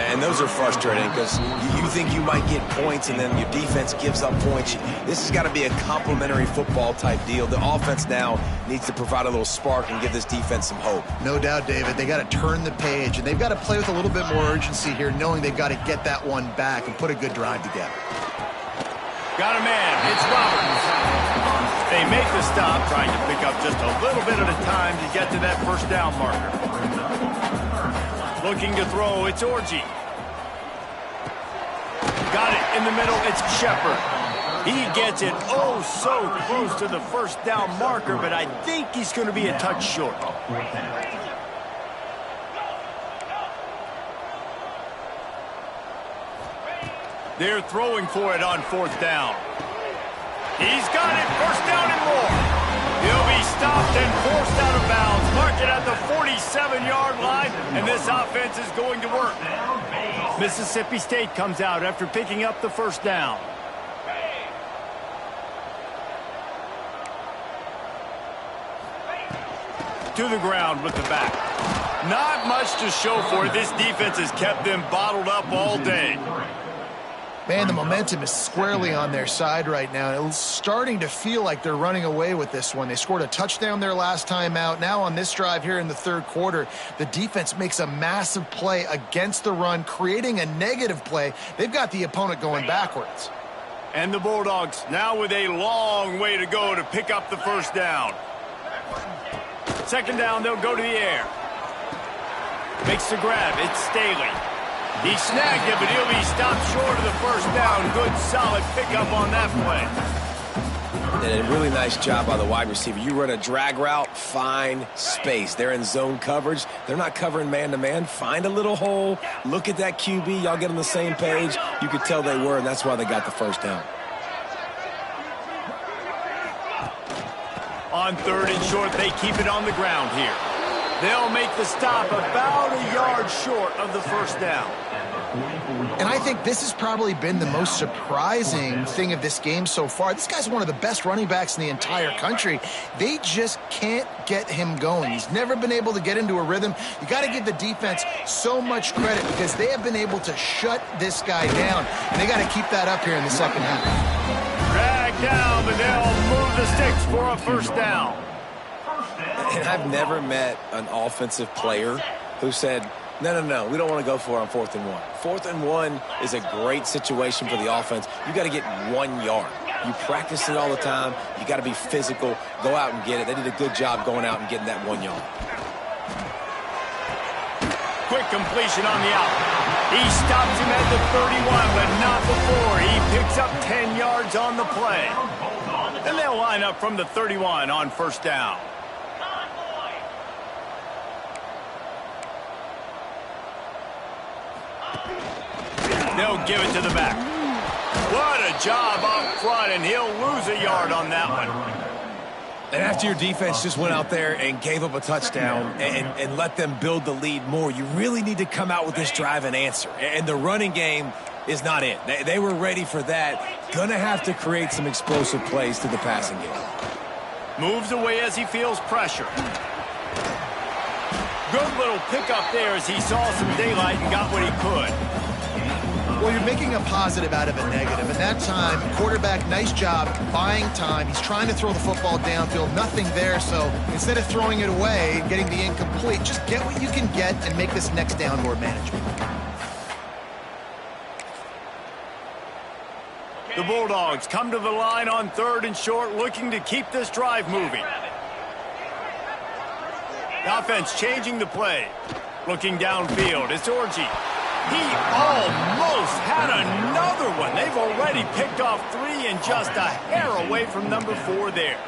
And those are frustrating because you think you might get points, and then your defense gives up points. This has got to be a complementary football type deal. The offense now needs to provide a little spark and give this defense some hope. No doubt, David. They got to turn the page, and they've got to play with a little bit more urgency here, knowing they've got to get that one back and put a good drive together. Got a man. It's Roberts. They make the stop, trying to pick up just a little bit at a time to get to that first down marker. Looking to throw, it's Orji. Got it in the middle, it's Shepard. He gets it oh so close to the first down marker, but I think he's going to be a touch short. They're throwing for it on fourth down. He's got it, first down and more. He'll be stopped and forced out of bounds. Mark it at the 47-yard line, and this offense is going to work. Mississippi State comes out after picking up the first down. To the ground with the back. Not much to show for it. This defense has kept them bottled up all day. Man, the momentum is squarely on their side right now. It's starting to feel like they're running away with this one. They scored a touchdown their last time out. Now on this drive here in the third quarter, the defense makes a massive play against the run, creating a negative play. They've got the opponent going backwards. And the Bulldogs now with a long way to go to pick up the first down. Second down, they'll go to the air. Makes the grab. It's Staley. He snagged it, but he'll be stopped short of the first down. Good, solid pickup on that play. And a really nice job by the wide receiver. You run a drag route, find space. They're in zone coverage. They're not covering man-to-man. Find a little hole. Look at that QB. Y'all get on the same page. You could tell they were, and that's why they got the first down. On third and short, they keep it on the ground here. They'll make the stop about a yard short of the first down. And I think this has probably been the most surprising thing of this game so far. This guy's one of the best running backs in the entire country. They just can't get him going. He's never been able to get into a rhythm. You got to give the defense so much credit because they have been able to shut this guy down. And they got to keep that up here in the second half. Drag down, but they'll move the sticks for a first down. And I've never met an offensive player who said, no, we don't want to go for it on 4th and 1. 4th and 1 is a great situation for the offense. You got to get 1 yard. You practice it all the time. You got to be physical. Go out and get it. They did a good job going out and getting that 1 yard. Quick completion on the out. He stops him at the 31, but not before. He picks up 10 yards on the play. And they'll line up from the 31 on first down. They'll give it to the back. What a job up front, and he'll lose a yard on that one. And after your defense just went out there and gave up a touchdown and let them build the lead more, you really need to come out with this drive and answer. And the running game is not it. They were ready for that. Gonna have to create some explosive plays to the passing game. Moves away as he feels pressure. Good little pickup there as he saw some daylight and got what he could. Well, you're making a positive out of a negative. And that time, quarterback, nice job buying time. He's trying to throw the football downfield. Nothing there, so instead of throwing it away, getting the incomplete, just get what you can get and make this next down more manageable. The Bulldogs come to the line on third and short, looking to keep this drive moving. The offense changing the play. Looking downfield, it's Orji. He almost had another one. They've already picked off 3 and just a hair away from number 4 there.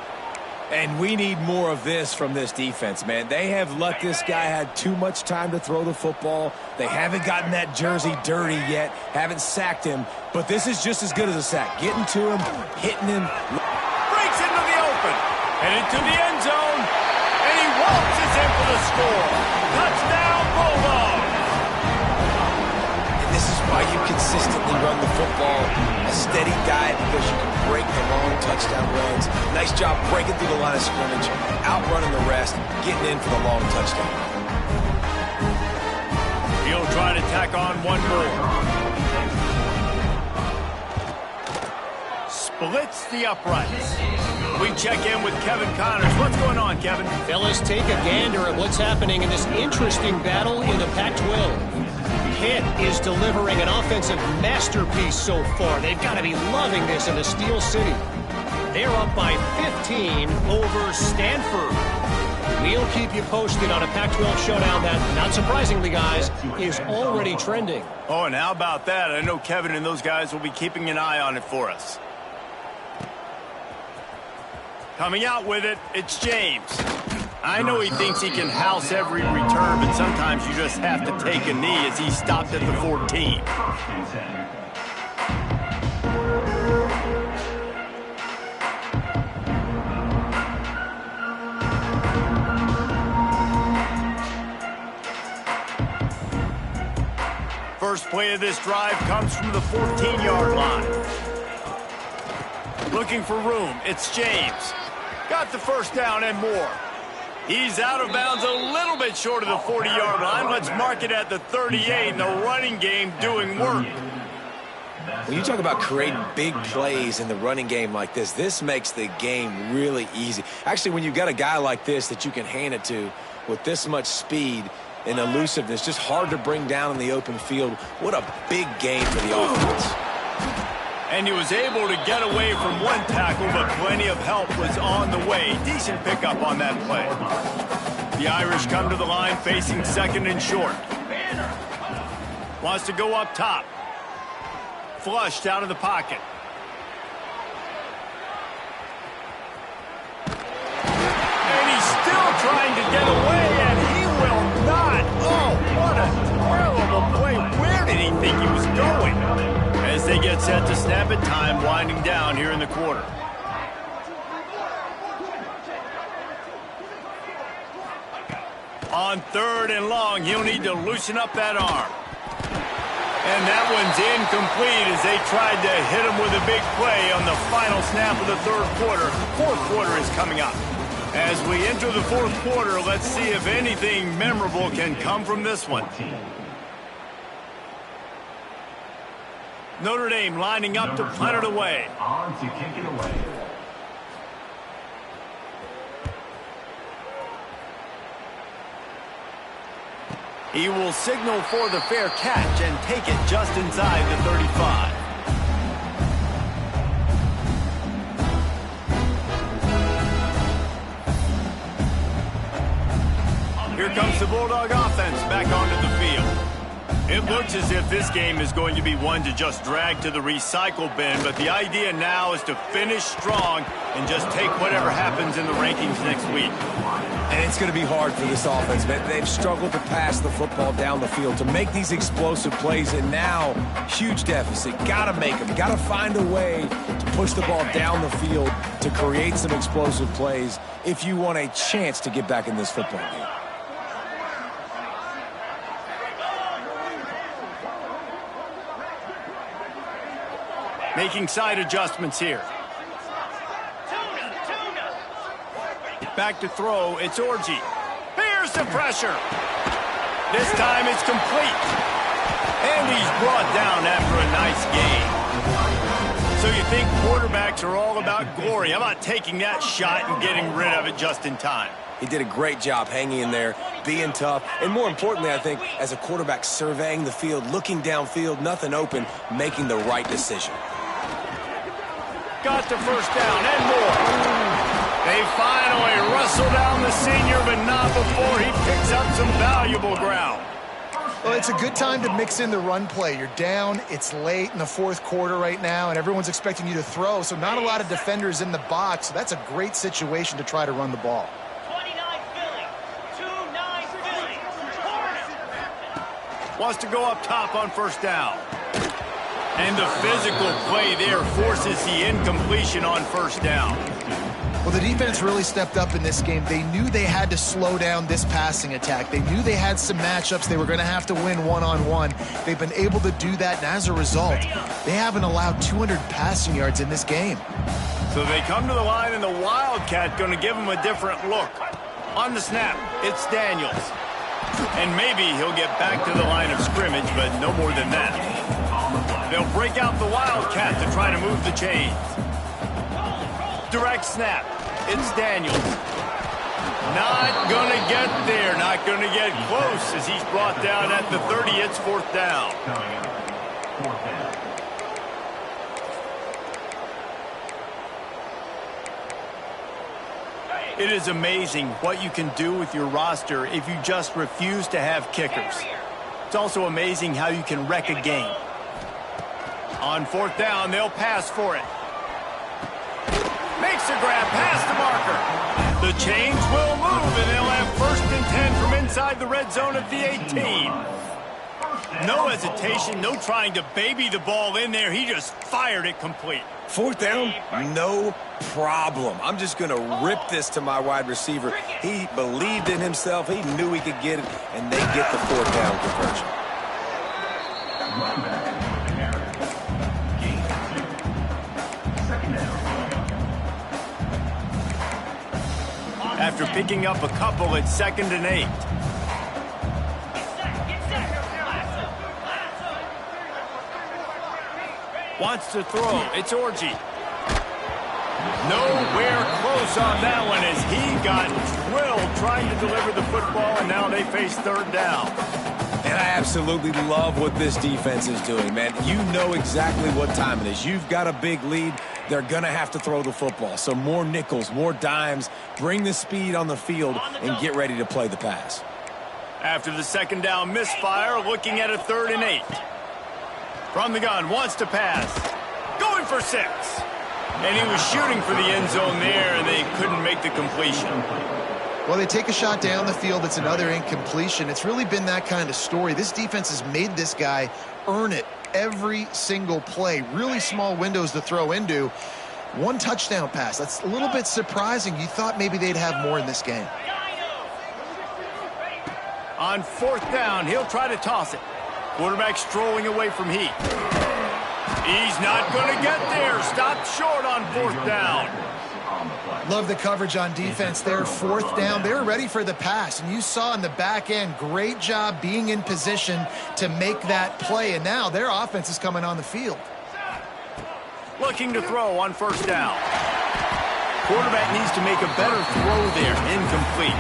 And we need more of this from this defense, man. They have let this guy have too much time to throw the football. They haven't gotten that jersey dirty yet, haven't sacked him. But this is just as good as a sack. Getting to him, hitting him. Breaks into the open, and into the end zone, and he waltzes in for the score. Touchdown, Bulldogs! And this is why you consistently run the football. A steady diet because you can break the long touchdown runs. Nice job breaking through the line of scrimmage, outrunning the rest, getting in for the long touchdown. He'll try to tack on one more. Splits the uprights. We check in with Kevin Connors. What's going on, Kevin? Fellas, take a gander at what's happening in this interesting battle in the Pac-12. Pitt is delivering an offensive masterpiece so far. They've got to be loving this in the Steel City. They're up by 15 over Stanford. We'll keep you posted on a Pac-12 showdown that, not surprisingly, guys, is already trending. Oh, and how about that? I know Kevin and those guys will be keeping an eye on it for us. Coming out with it, it's James. I know he thinks he can house every return, but sometimes you just have to take a knee as he stopped at the 14. First play of this drive comes from the 14-yard line. Looking for room, it's James. Got the first down and more. He's out of bounds a little bit short of the 40-yard line. Let's mark it at the 38, the running game doing work. When you talk about creating big plays in the running game like this makes the game really easy. Actually, when you've got a guy like this that you can hand it to with this much speed and elusiveness, just hard to bring down in the open field. What a big game for the offense. And he was able to get away from one tackle, but plenty of help was on the way. Decent pickup on that play. The Irish come to the line facing second and short. Wants to go up top. Flushed out of the pocket. And he's still trying to get away, and he will not. Oh, what a terrible play. Where did he think he was going? As they get set to snap it, time winding down here in the quarter. On third and long, he'll need to loosen up that arm. And that one's incomplete as they tried to hit him with a big play on the final snap of the third quarter. Fourth quarter is coming up. As we enter the fourth quarter, let's see if anything memorable can come from this one. Notre Dame lining up to punt it away. On to kick it away. He will signal for the fair catch and take it just inside the 35. Here comes the Bulldog offense back onto the field. It looks as if this game is going to be one to just drag to the recycle bin, but the idea now is to finish strong and just take whatever happens in the rankings next week. And it's going to be hard for this offense, man. They've struggled to pass the football down the field, to make these explosive plays, and now, huge deficit. Got to make them. Got to find a way to push the ball down the field to create some explosive plays if you want a chance to get back in this football game. Making side adjustments here. Back to throw, it's Orji. Here's the pressure. This time it's complete. And he's brought down after a nice gain. So you think quarterbacks are all about glory. How about taking that shot and getting rid of it just in time? He did a great job hanging in there, being tough, and more importantly, I think, as a quarterback, surveying the field, looking downfield, nothing open, making the right decision. Got the first down and more. They finally wrestle down the senior, but not before he picks up some valuable ground. Well, it's a good time to mix in the run play. You're down, it's late in the fourth quarter right now, and everyone's expecting you to throw, so not a lot of defenders in the box. So that's a great situation to try to run the ball. 29 Philly, 2-9 Philly. Wants to go up top on first down. And the physical play there forces the incompletion on first down. Well, the defense really stepped up in this game. They knew they had to slow down this passing attack. They knew they had some matchups they were going to have to win one-on-one. They've been able to do that, and as a result, they haven't allowed 200 passing yards in this game. So they come to the line, and the Wildcat going to give them a different look. On the snap, it's Daniels. And maybe he'll get back to the line of scrimmage, but no more than that. They'll break out the Wildcat to try to move the chains. Direct snap. It's Daniels. Not going to get there. Not going to get close as he's brought down at the 30. It's fourth down. It is amazing what you can do with your roster if you just refuse to have kickers. It's also amazing how you can wreck a game. On fourth down, they'll pass for it. Makes a grab past the marker. The chains will move, and they'll have 1st and 10 from inside the red zone at the 18. No hesitation, no trying to baby the ball in there. He just fired it complete. Fourth down, no problem. I'm just going to rip this to my wide receiver. He believed in himself. He knew he could get it, and they get the fourth down conversion. After picking up a couple, it's 2nd and 8. Wants to throw. It's Orji. Nowhere close on that one as he got drilled trying to deliver the football, and now they face 3rd down. And I absolutely love what this defense is doing, man. You know exactly what time it is. You've got a big lead. They're going to have to throw the football. So more nickels, more dimes, bring the speed on the field, and get ready to play the pass. After the 2nd down misfire, looking at a 3rd and 8. From the gun, wants to pass. Going for 6. And he was shooting for the end zone there, and they couldn't make the completion. Well, they take a shot down the field. It's another incompletion. It's really been that kind of story. This defense has made this guy earn it every single play. Really small windows to throw into. 1 touchdown pass. That's a little bit surprising. You thought maybe they'd have more in this game. On 4th down, he'll try to toss it. Quarterback strolling away from Heat. He's not going to get there. Stopped short on 4th down. Love the coverage on defense there. 4th down. They were ready for the pass. And you saw in the back end, great job being in position to make that play. And now their offense is coming on the field. Looking to throw on 1st down. Quarterback needs to make a better throw there. Incomplete.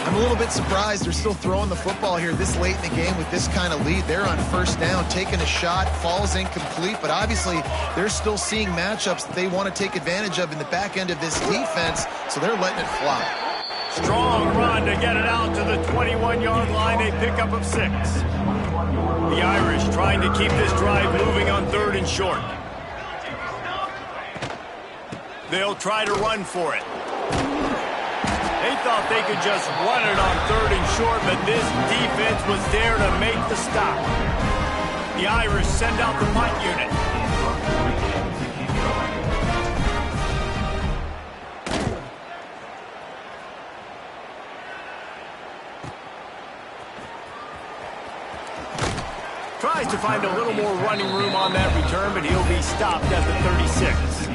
I'm a little bit surprised they're still throwing the football here this late in the game with this kind of lead. They're on 1st down, taking a shot, falls incomplete, but obviously they're still seeing matchups that they want to take advantage of in the back end of this defense, so they're letting it fly. Strong run to get it out to the 21-yard line, a pickup of 6. The Irish trying to keep this drive moving on 3rd and short. They'll try to run for it. They thought they could just run it on 3rd and short, but this defense was there to make the stop. The Irish send out the punt unit. Tries to find a little more running room on that return, but he'll be stopped at the 36.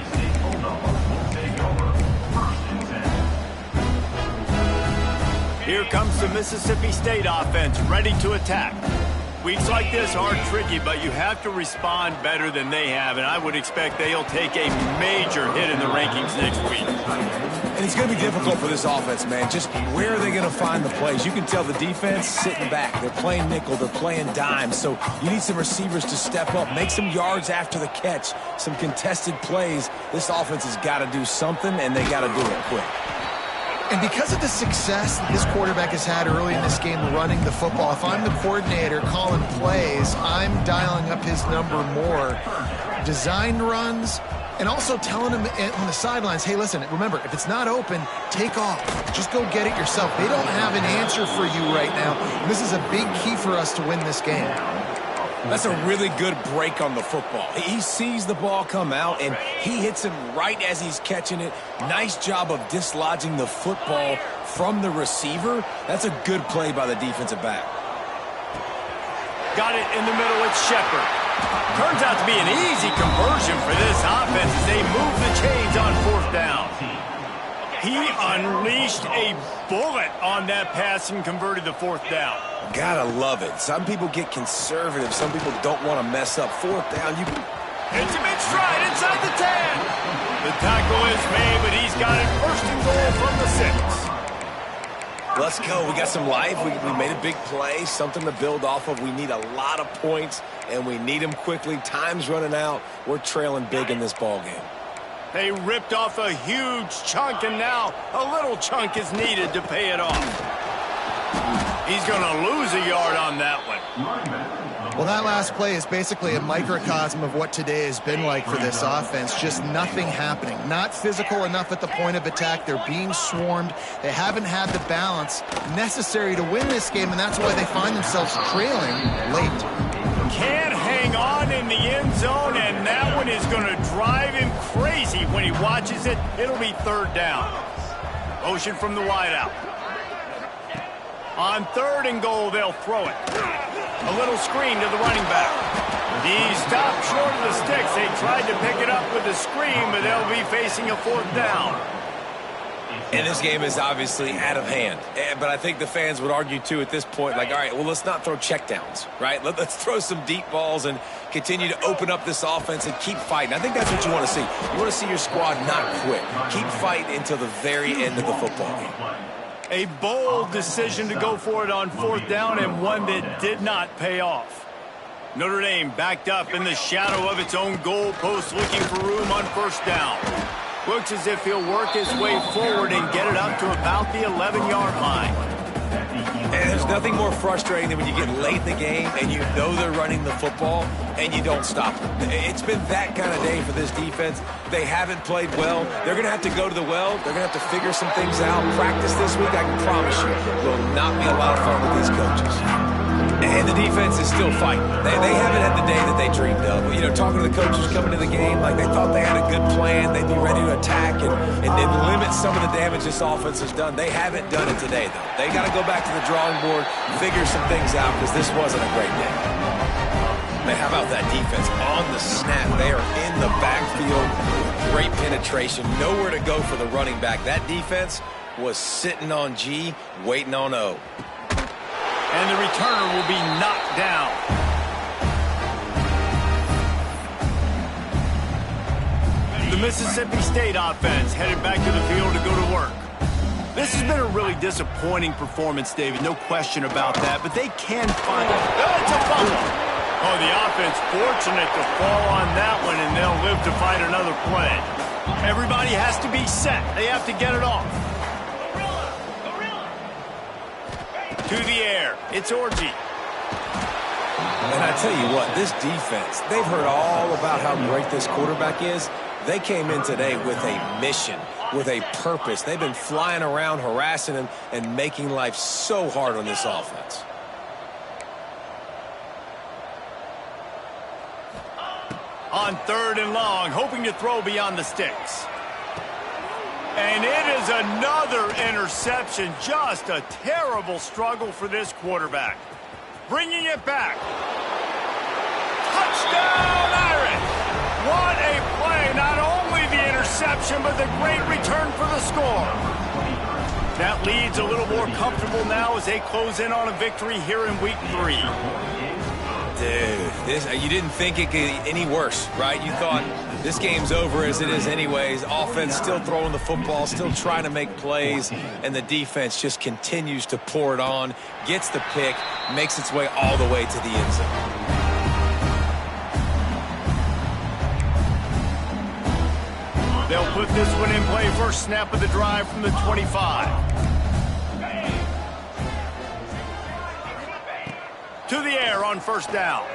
Here comes the Mississippi State offense, ready to attack. Weeks like this are tricky, but you have to respond better than they have, and I would expect they'll take a major hit in the rankings next week. And it's going to be difficult for this offense, man. Just where are they going to find the plays? You can tell the defense sitting back. They're playing nickel. They're playing dime. So you need some receivers to step up, make some yards after the catch, some contested plays. This offense has got to do something, and they got to do it quick. And because of the success that this quarterback has had early in this game running the football, if I'm the coordinator calling plays, I'm dialing up his number more. Design runs, and also telling him on the sidelines, hey, listen, remember, if it's not open, take off. Just go get it yourself. They don't have an answer for you right now. And this is a big key for us to win this game. That's a really good break on the football. He sees the ball come out, and he hits him right as he's catching it. Nice job of dislodging the football from the receiver. That's a good play by the defensive back. Got it in the middle with Shepard. Turns out to be an easy conversion for this offense as they move the chains on 4th down. He unleashed a bullet on that pass and converted the 4th down. Gotta love it. Some people get conservative. Some people don't want to mess up. 4th down, you can... It's a big stride inside the 10. The tackle is made, but he's got it 1st and goal from the 6. Let's go. We got some life. We made a big play, something to build off of. We need a lot of points, and we need them quickly. Time's running out. We're trailing big in this ball game. They ripped off a huge chunk, and now a little chunk is needed to pay it off. He's going to lose a yard on that one. Well, that last play is basically a microcosm of what today has been like for this offense. Just nothing happening. Not physical enough at the point of attack. They're being swarmed. They haven't had the balance necessary to win this game, and that's why they find themselves trailing late. Can't hang on in the end zone, and that one is going to drive him crazy when he watches it. It'll be 3rd down. Motion from the wideout. On 3rd and goal, they'll throw it. A little screen to the running back. He stopped short of the sticks. They tried to pick it up with the screen, but they'll be facing a 4th down. And this game is obviously out of hand. But I think the fans would argue, too, at this point, like, all right, well, let's not throw checkdowns, right? Let's throw some deep balls and continue to open up this offense and keep fighting. I think that's what you want to see. You want to see your squad not quit. Keep fighting until the very end of the football game. A bold decision to go for it on 4th down, and one that did not pay off. Notre Dame backed up in the shadow of its own goal post, looking for room on 1st down. Looks as if he'll work his way forward and get it up to about the 11-yard line. And there's nothing more frustrating than when you get late in the game and you know they're running the football and you don't stop them. It's been that kind of day for this defense. They haven't played well. They're going to have to go to the well. They're going to have to figure some things out. Practice this week, I can promise you, will not be a lot of fun with these coaches. And the defense is still fighting. They haven't had the day that they dreamed of. You know, talking to the coaches coming to the game, like they thought they had a good plan. They'd be ready to attack and limit some of the damage this offense has done. They haven't done it today, though. They got to go back to the drawing board, figure some things out, because this wasn't a great day. Man, how about that defense on the snap? They are in the backfield. Great penetration. Nowhere to go for the running back. That defense was sitting on G, waiting on O. And the returner will be knocked down. The Mississippi State offense headed back to the field to go to work. This has been a really disappointing performance, David, no question about that, but they can find it. Oh, it's a fumble. Oh, the offense fortunate to fall on that one, and they'll live to fight another play. Everybody has to be set. They have to get it off. To the air, it's Orji. And I tell you what, this defense, they've heard all about how great this quarterback is. They came in today with a mission, with a purpose. They've been flying around, harassing him, and making life so hard on this offense. On 3rd and long, hoping to throw beyond the sticks. And it is another interception. Just a terrible struggle for this quarterback. Bringing it back. Touchdown, Irish! What a play. Not only the interception, but the great return for the score. That lead's a little more comfortable now as they close in on a victory here in week 3. Dude, you didn't think it could get any worse, right? You thought this game's over as it is anyways. Offense still throwing the football, still trying to make plays, and the defense just continues to pour it on, gets the pick, makes its way all the way to the end zone. They'll put this one in play. First snap of the drive from the 25. To the air on first down.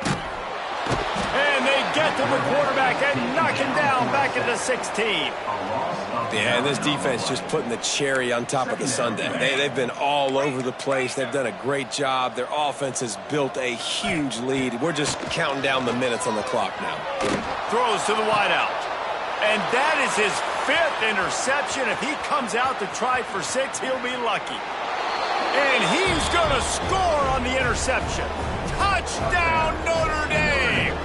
And they get to the quarterback and knock him down back at the 16. Yeah, and this defense just putting the cherry on top of the sundae. They've been all over the place. They've done a great job. Their offense has built a huge lead. We're just counting down the minutes on the clock now. Throws to the wideout. And that is his 5th interception. If he comes out to try for 6, he'll be lucky. And he's going to score on the interception. Touchdown, Notre Dame!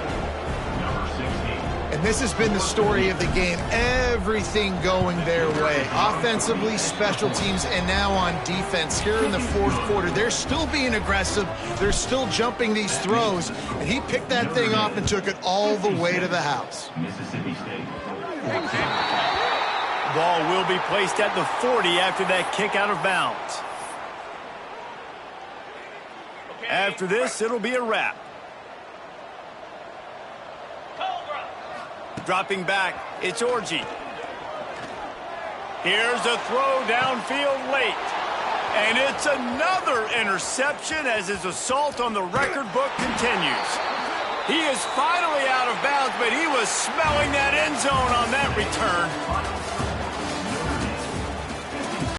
And this has been the story of the game. Everything going their way. Offensively, special teams, and now on defense. Here in the fourth quarter, they're still being aggressive. They're still jumping these throws. And he picked that thing off and took it all the way to the house. Mississippi State. Ball will be placed at the 40 after that kick out of bounds. After this, it'll be a wrap. Dropping back, it's Orji. Here's a throw downfield late. And it's another interception as his assault on the record book continues. He is finally out of bounds, but he was smelling that end zone on that return.